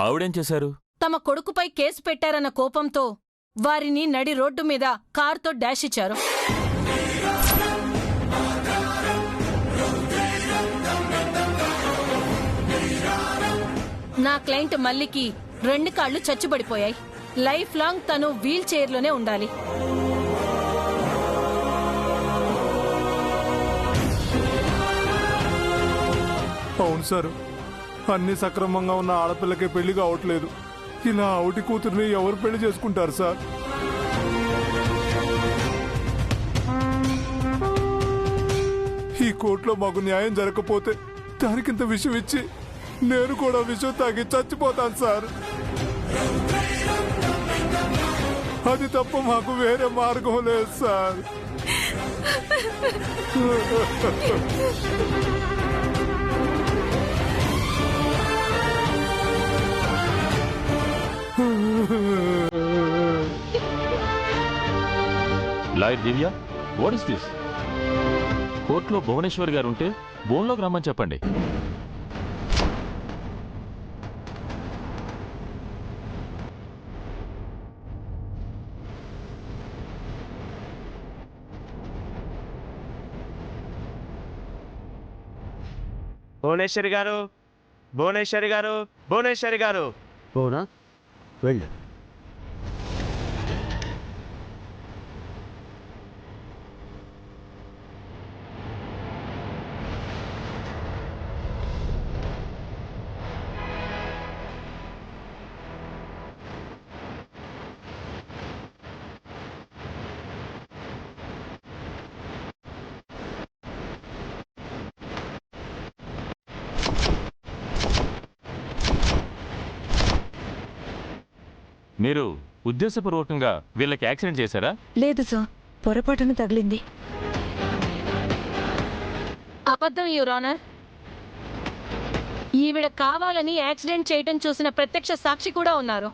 ఆవిడేం చేశారు? తమ కొడుకుపై కేసు పెట్టారన్న కోపంతో వారిని నడి రోడ్డు మీద కారుతో డాష్ ఇచ్చారు. నా క్లయింట్ మల్లికి 2 కాళ్లు చచ్చుబడిపోయాయి. లైఫ్ లాంగ్ తను వీల్ చైర్లోనే ఉండాలి. అవును సార్, అన్ని సక్రమంగా ఉన్న ఆడపిల్లకే పెళ్లి కావట్లేదు. ఇలా ఆవిటి కూతుర్ని ఎవరు పెళ్లి చేసుకుంటారు సార్? ఈ కోర్టులో మాకు న్యాయం జరగకపోతే దానికింత విషయం ఇచ్చి నేను కూడా విషయం తాగి చచ్చిపోతాను సార్. అది తప్ప మాకు వేరే మార్గం లేదు sir. Lawyer Divya, what is this? కోర్టులో భువనేశ్వర్ గారు ఉంటే బోన్లోకి రమ్మని చెప్పండి. భువనేశ్వరి గారు, భువనేశ్వరి గారు, భువనేశ్వరి గారు. అవునా, వెళ్ళు. మీరు ఉద్దేశపూర్వకంగా వీళ్ళకి యాక్సిడెంట్ చేశారా? లేదు సార్, పొరపాటున తగిలింది. అబద్ధం యువర్ ఆనర్. ఈవిడ కావాలని యాక్సిడెంట్ చేయటం చూసిన ప్రత్యక్ష సాక్షి కూడా ఉన్నారు.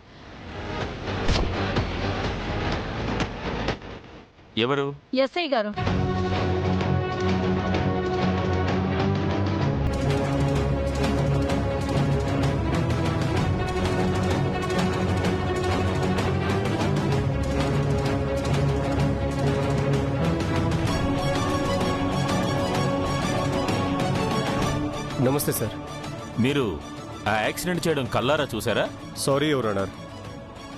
ఎవరు? ఎస్ఐ గారు. నమస్తే సార్. మీరు ఆ యాక్సిడెంట్ చేయడం కల్లారా చూసారా? సారీ యువర్ ఆనర్,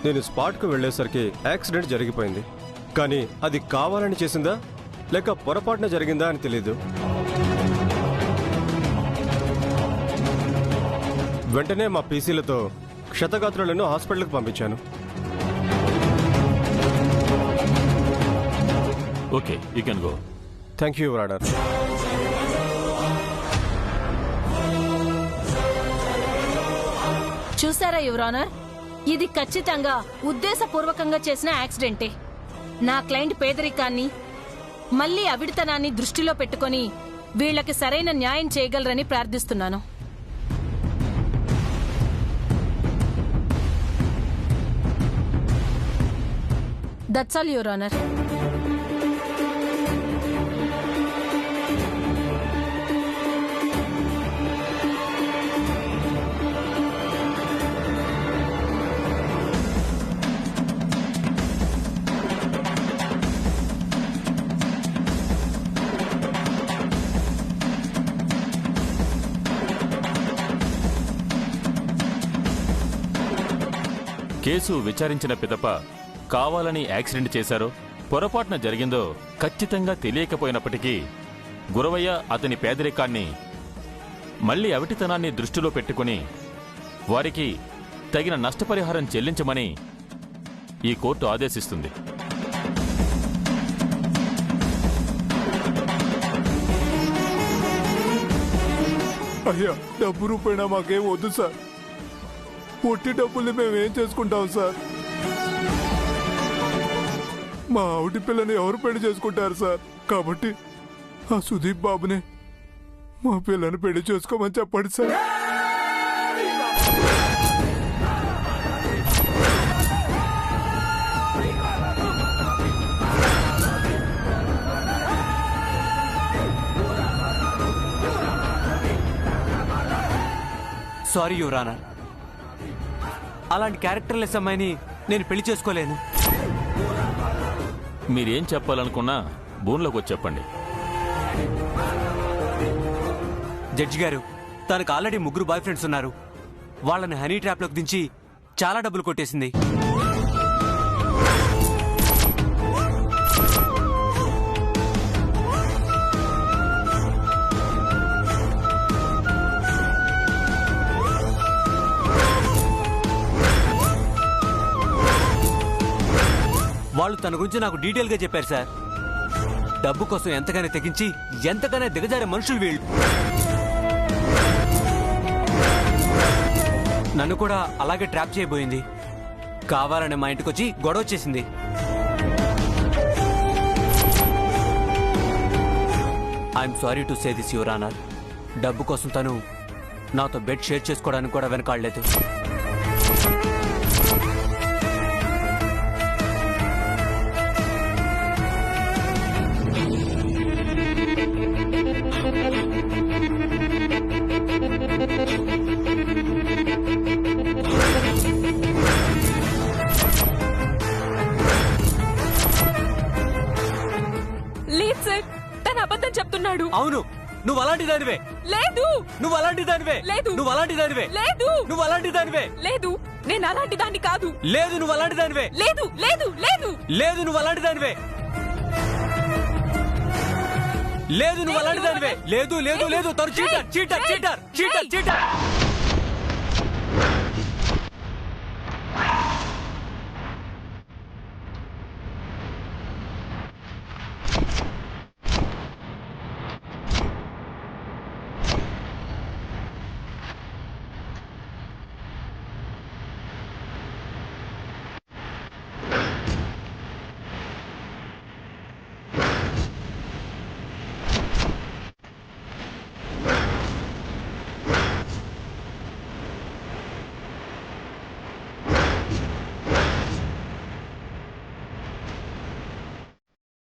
నేను స్పాట్కు వెళ్ళేసరికి యాక్సిడెంట్ జరిగిపోయింది. కానీ అది కావాలని చేసిందా లేక పొరపాటున జరిగిందా అని తెలీదు. వెంటనే మా పీసీలతో క్షతగాత్రులను హాస్పిటల్కి పంపించాను. Okay, you can go. Thank you your honour. చూసారా యువర్ ఆనర్, ఇది ఖచ్చితంగా ఉద్దేశపూర్వకంగా చేసిన యాక్సిడెంటే. నా క్లయింట్ పేదరికాన్ని మళ్ళీ అవిడితనాన్ని దృష్టిలో పెట్టుకొని వీళ్ళకి సరైన న్యాయం చేయగలరని ప్రార్థిస్తున్నాను. That's all your honour. Case విచారించిన పిదప కావాలని యాక్సిడెంట్ చేశారో పొరపాటున జరిగిందో ఖచ్చితంగా తెలియకపోయినప్పటికీ గురవయ్య అతని పేదరికాన్ని మళ్లీ అవిటితనాన్ని దృష్టిలో పెట్టుకుని వారికి తగిన నష్టపరిహారం చెల్లించమని ఈ కోర్టు ఆదేశిస్తుంది. అయ్యా, డబ్బు రూపాయినా మాకేం వద్దు సార్. ఒట్టి డబ్బుల్ని మేమేం చేసుకుంటాం సార్? మా ఆవిటి పిల్లని ఎవరు పెళ్లి చేసుకుంటారు సార్? కాబట్టి ఆ సుదీప్ బాబునే మా పిల్లని పెళ్లి చేసుకోమని చెప్పండి సార్. సారీ యువర్ ఆనర్, అలాంటి క్యారెక్టర్లెస్ అమ్మాయిని నేను పెళ్లి చేసుకోలేను. మీరేం చెప్పాలనుకున్నా బోన్లోకి వచ్చి చెప్పండి. జడ్జి గారు, తనకు ఆల్రెడీ 3 బాయ్ ఫ్రెండ్స్ ఉన్నారు. వాళ్ళని హనీ ట్రాప్లోకి దించి చాలా డబ్బులు కొట్టేసింది. వాళ్ళు తన గురించి నాకు డీటెయిల్ గా చెప్పారు సార్. డబ్బు కోసం ఎంతగానే తెగించి ఎంతగానే దిగజారే మనుషులు వీళ్ళు. నన్ను కూడా అలాగే ట్రాప్ చేయబోయింది. కావాలని మా ఇంటికి వచ్చి గొడవ చేసింది. I'm sorry to say this your honour. డబ్బు కోసం తను నాతో బెడ్ షేర్ చేసుకోవడానికి కూడా వెనకాడలేదు. లేదు సార్, తను అబద్ధం చెప్తున్నాడు. అవును, నువ్వు అలాంటి దానివే. లేదు, నువ్వు అలాంటి దానివే. లేదు. నువ్వు అలాంటి దానివే. లేదు, నువ్వు అలాంటి దానివే. లేదు, నేను అలాంటి దాన్ని కాదు. లేదు, నువ్వు అలాంటి దానివే. లేదు, లేదు, లేదు, లేదు, నువ్వు అలాంటి దానివే. లేదు, నువ్వు అలాంటి దానివే. లేదు, లేదు, లేదు, తను cheater, cheater, cheater, cheater, cheater.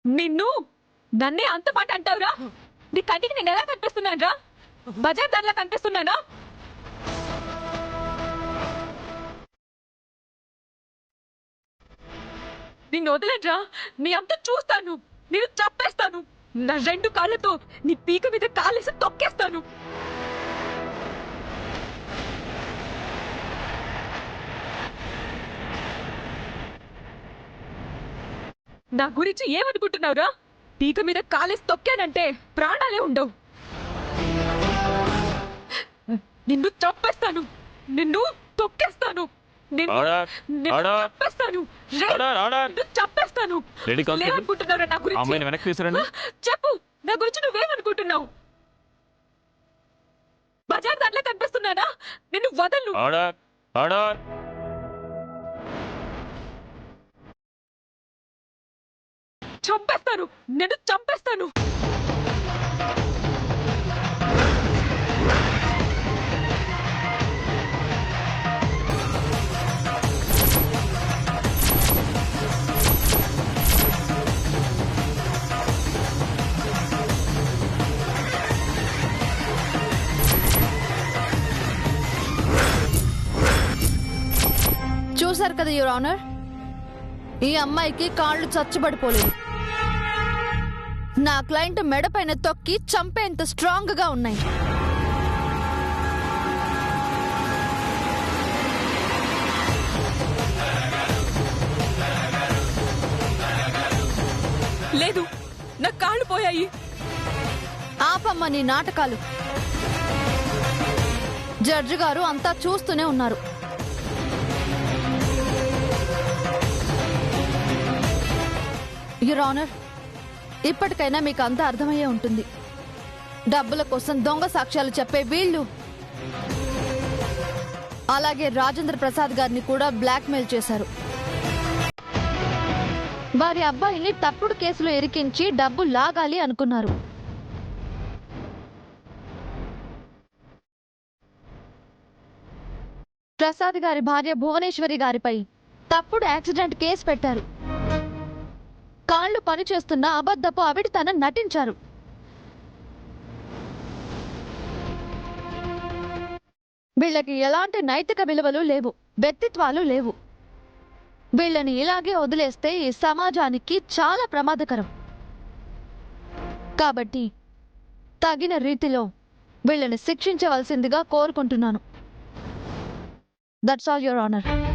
నిన్ను నన్నే అంత మాట అంటావురా? నీ కంటికి నేను ఎలా కనిపిస్తున్నాను రా? బజార్ దానిలా కనిపిస్తున్నానా? నిన్ను వదలరా, నీ అంత చూస్తాను. నేను చంపేస్తాను. నా 2 కాళ్ళతో నీ పీక మీద కాలేసి తొక్కేస్తాను. నా గురించి ఏమనుకుంటున్నావురా? పీక మీద కాలేసి తొక్కానంటే ప్రాణాలే ఉండవు. నిన్ను చంపేస్తాను. నిన్ను తొక్కేస్తాను. నిన్ను చంపేస్తాను. నిన్ను చంపేస్తాను. ఏమనుకుంటున్నావురా నా గురించి? వెనక్కి తీసుకురండి. చెప్పు, నా గురించి నువ్వేమనుకుంటున్నావు? బజార్ దాంట్లో కనిపిస్తున్నానా? నిన్ను వదలను. చంపేస్తాను. నేను చంపేస్తాను. చూశారు కదా యువర్ ఆనర్, ఈ అమ్మాయికి కాళ్ళు చచ్చుబడిపోలేదు. నా క్లయింట్ మెడ పైన తొక్కి చంపేంత స్ట్రాంగ్ గా ఉన్నాయి. లేదు, నా కాళ్ళు పోయాయి. ఆపమ్మ నీ నాటకాలు. జడ్జి గారు అంతా చూస్తూనే ఉన్నారు. యువర్ ఆనర్, ఇప్పటికైనా మీకు అంతా అర్థమయ్యే ఉంటుంది. డబ్బుల కోసం దొంగ సాక్ష్యాలు చెప్పే వీళ్ళు, అలాగే రాజేంద్ర ప్రసాద్ గారిని కూడా బ్లాక్మెయిల్ చేశారు. వారి అబ్బాయిని తప్పుడు కేసులో ఇరికించి డబ్బు లాగాలి అనుకున్నారు. ప్రసాద్ గారి భార్య భువనేశ్వరి గారిపై తప్పుడు యాక్సిడెంట్ కేసు పెట్టారు. కాళ్ళు పనిచేస్తున్న అబద్ధపు అవిటితనం నటించారు. వీళ్ళకి ఎలాంటి నైతిక విలువలు లేవు, వ్యక్తిత్వాలు లేవు. వీళ్ళని ఇలాగే వదిలేస్తే ఈ సమాజానికి చాలా ప్రమాదకరం. కాబట్టి తగిన రీతిలో వీళ్ళని శిక్షించవలసిందిగా కోరుకుంటున్నాను. That's all your honour.